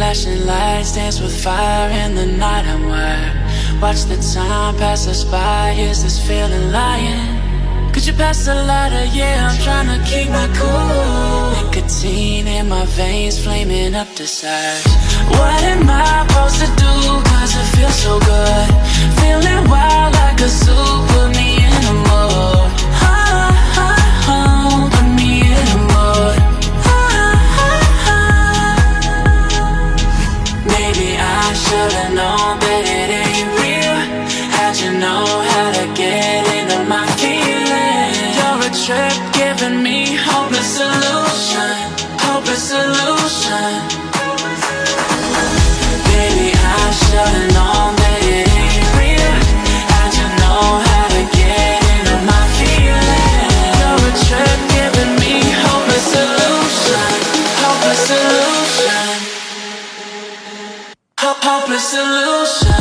Flashing lights dance with fire in the night. I'm wired. Watch the time pass us by. Is this feeling lying? Could you pass the lighter? Yeah, I'm trying to keep my cool. Nicotine in my veins, flaming up desires. What am I supposed to do? Cause it feels so good. Feeling wild like a zoo. Put me in a mood. Put me in a mood. Maybe I should've known that it ain't real. How'd you know how to get into my feelings? You're a trip giving me hopeless solution. Hopeless solution. Baby, I should've known that it ain't real. How'd you know how to get into my feelings? You're a trip giving me hopeless solution. Hopeless solution. Hopeless solution.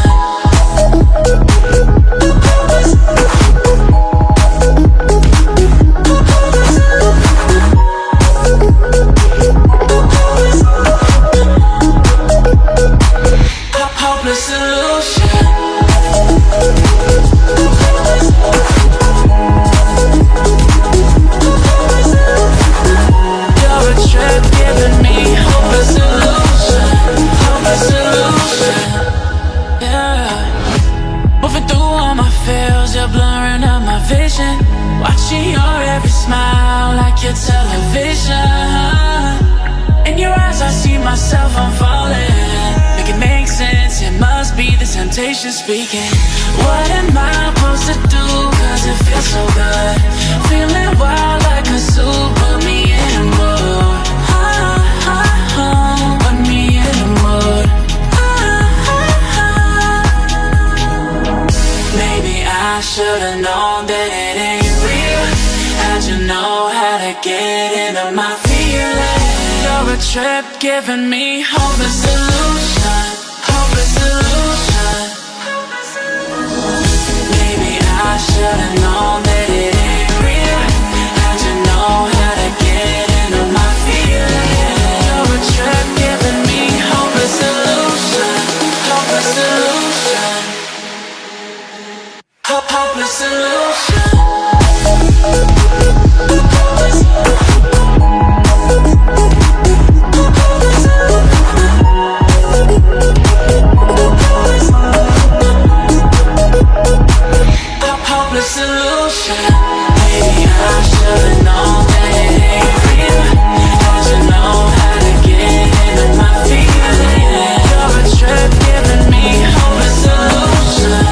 Hopeless solution. You're a trip giving me hopeless solution. Hopeless solution. Yeah. Moving through all my feels, you're blurring out my vision. Watching your every smile like your television. In your eyes I see myself, I'm falling. Make it make sense, it must be the temptation speaking. What am I supposed to do? Cause it feels so good. Feeling wild like a zoo. Put me in a mood. Put me in a mood. Maybe I should've known that it ain't real. How'd you know how to get into my feelings? You're a trip giving me hopeless solution. Hopeless solution. Maybe I should've known that it ain't real. How'd you know how to get into my feelings? You're a trip giving me hopeless solution. Hopeless solution. Hopeless solution. Hopeless solution. Maybe I should've known that it ain't real. How'd you know how to get into my feelings? You're a trip giving me hopeless solution.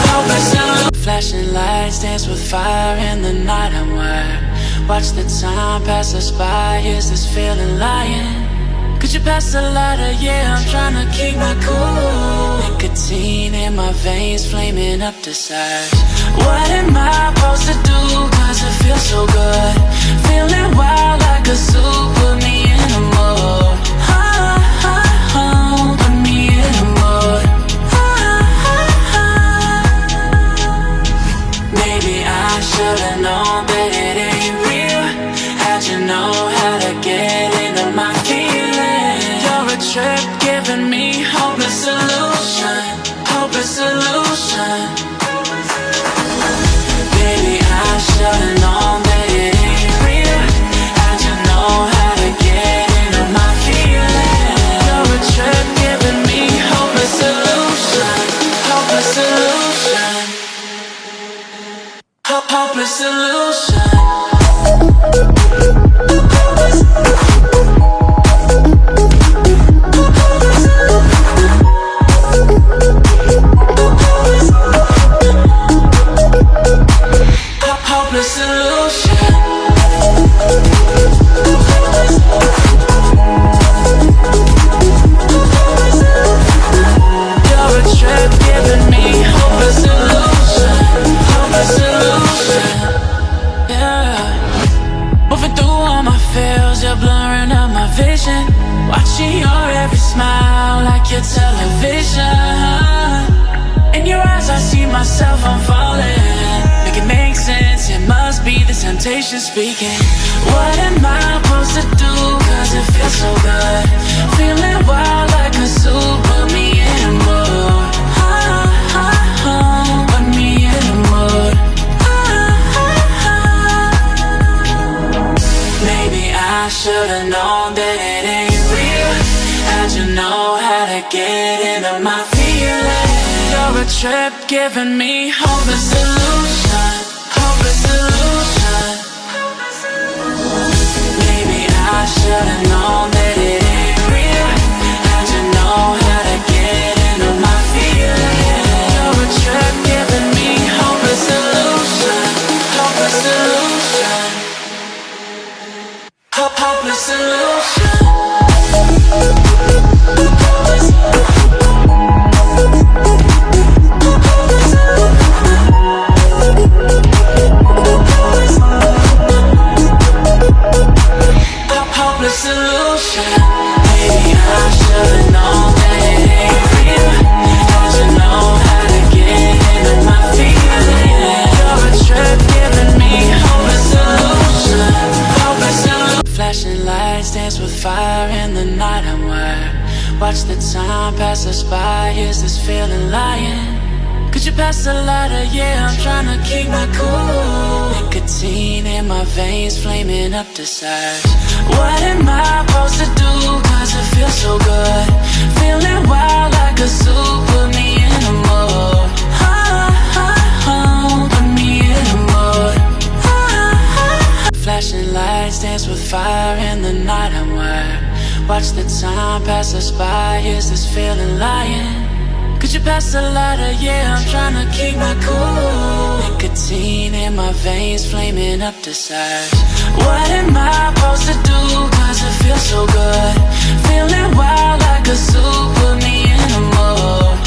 Hopeless solution. Flashing lights dance with fire in the night. I'm wired. Watch the time pass us by. Is this feeling lying? Could you pass the lighter? Yeah, I'm trying to keep my cool. Nicotine in my veins, flaming up desires. What am I supposed to do? Cause it feels so good. Feeling wild like a zoo. Put me in a mood. Put me in a mood. Maybe I should've known that it ain't real. How'd you know how to get into my feelings? You're a trip giving me hopeless solution. Hopeless solution. Baby, I should've known that it ain't real. How'd you know how to get into my feelings? You're a trip giving me hopeless solution. Hopeless solution. Hopeless solution. Hopeless solution. You're a trip giving me hopeless solution. Hopeless solution. Yeah. Moving through all my feels, you're blurring out my vision. Watching your every smile like your television. In your eyes I see myself, I'm falling. Make it make sense, it must be the temptation speaking. What am I supposed to do? Cause it feels so good. Feeling wild like a get into my feelings. You're a trip giving me hopeless illusion, hopeless illusion. Maybe I should've known that it ain't real. How'd you know how to get into my feelings? You're a trip giving me hopeless illusion, hopeless illusion, hopeless illusion. Hopeless illusion. Maybe I should've known that it ain't real. How'd you know how to get into my feelings? You're a trip giving me hopeless illusion, hopeless illusion. Flashing lights dance with fire in the night. I'm wired. Watch the time pass us by. Is this feeling lying? Could you pass the lighter? Yeah, I'm trying to keep my cool. Nicotine in my veins, flaming up the sides. What am I supposed to do? Cause it feels so good. Feeling wild like a zoo. Put me in a mood. Put me in a mood. Flashing lights dance with fire in the night. I'm wired. Watch the time pass us by. Is this feeling lying? Could you pass the lighter? Yeah, I'm trying to keep my cool. Nicotine in my veins, flaming up the sides. What am I supposed to do? Cause it feels so good. Feeling wild like a zoo. Put me in a mood.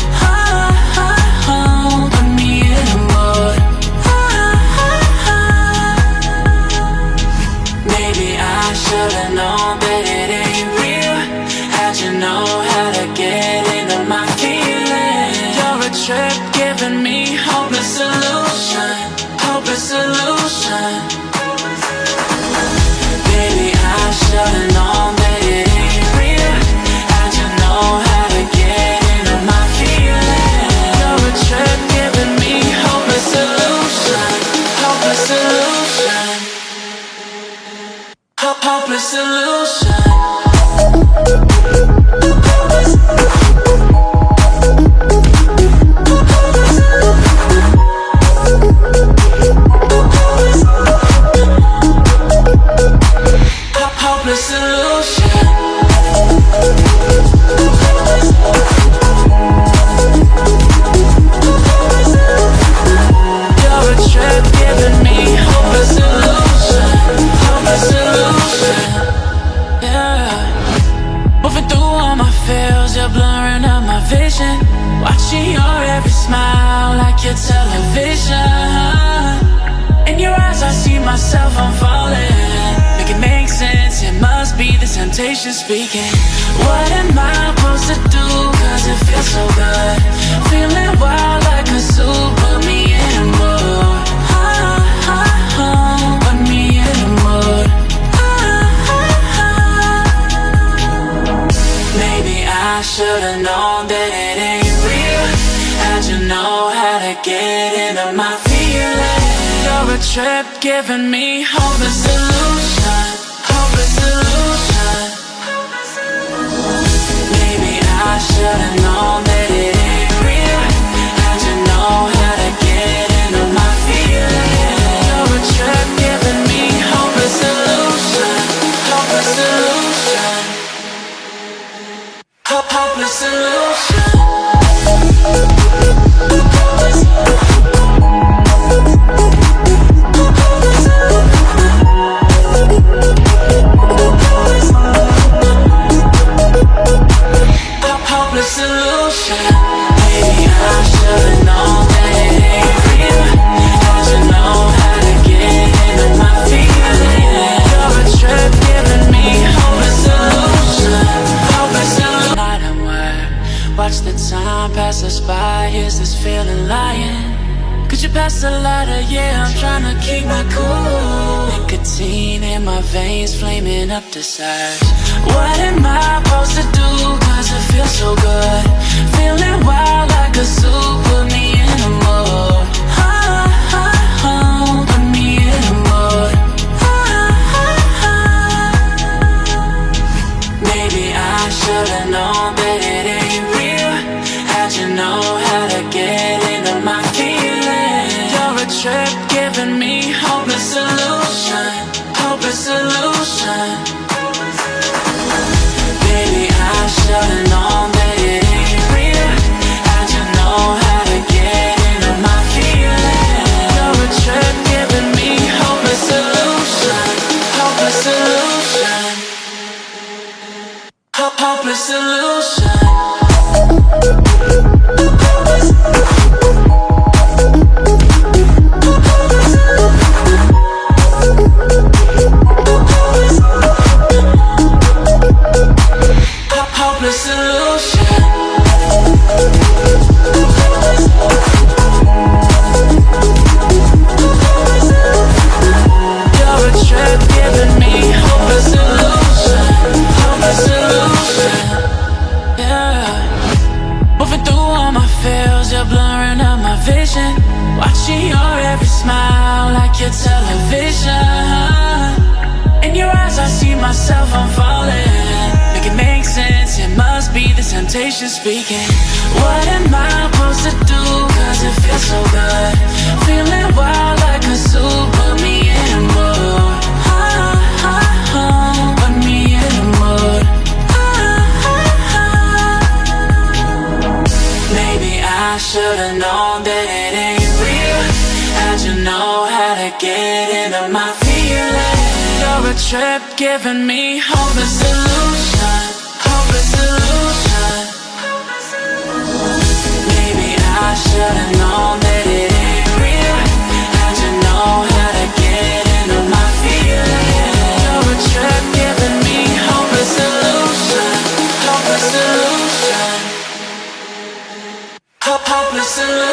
Put me in a mood. Maybe I should've known that it ain't real. How'd you know how to get into my feelings? You're a trip giving me hopeless illusion, hopeless illusion. Baby, I should've known that it ain't real. How'd you know how to get into my feelings? You're a trip giving me hopeless illusion, hopeless illusion, hopeless illusion. Hopeless illusion. You're a trip giving me hopeless illusion, hopeless illusion. Yeah. Moving through all my feels, you're blurring out my vision. Watching your every smile like your television. In your eyes I see myself, I'm falling. Make it make sense, it must be the temptation speaking. What am I supposed to do? Cause it feels so good. Feeling wild like a zoo. Put me in a mood. Put me in a mood. Maybe I should've known that it ain't real. How'd you know how to get into my feelings? You're a trip giving me hopeless illusion, hopeless illusion. Maybe I should've known that it ain't real. How'd you know how to get into my feelings? You're a trip giving me hopeless illusion, hopeless illusion, hopeless illusion. Hopeless illusion. Maybe I should've known that it ain't real. How'd you know how to get into my feelings? You're a trip giving me hopeless illusion, hopeless illusion. Night I'm wired. Watch the time pass us by. Is this feeling lying? Could you pass the lighter? Yeah, I'm trying to keep my cool. Nicotine in my veins, flaming up the sides. What am I supposed to do? Cause it feels so good. Feeling wild like a zoo. Put me in a mood. Put me in a mood. Maybe I should've known known that it ain't real? How'd you know how to get into my feelings? You're a trip giving me hopeless solution, hopeless solution. Baby, I should've known that it ain't real. How'd you know how to get into my feelings? You're a trip giving me hopeless solution, hopeless solution, hopeless solution. Hopeless solution. You're a trip giving me hopeless solution, hopeless solution. Yeah. Moving through all my feels, you're blurring out my vision. Watching your every smile like your television. In your eyes I see myself, I'm falling. Make it make sense, it must be the temptation speaking. What am I supposed to do, cause it feels so good? Feeling wild like a zoo, put me in a mood. Put me in a mood. Maybe I should've known that it ain't real. How'd you know how to get into my feelings? You're a trip giving me hopeless solution, hopeless solution. Maybe I should've known that it ain't real. How'd you know how to get into my feelings? You're a trip giving me hopeless solution, hopeless solution, hopeless solution.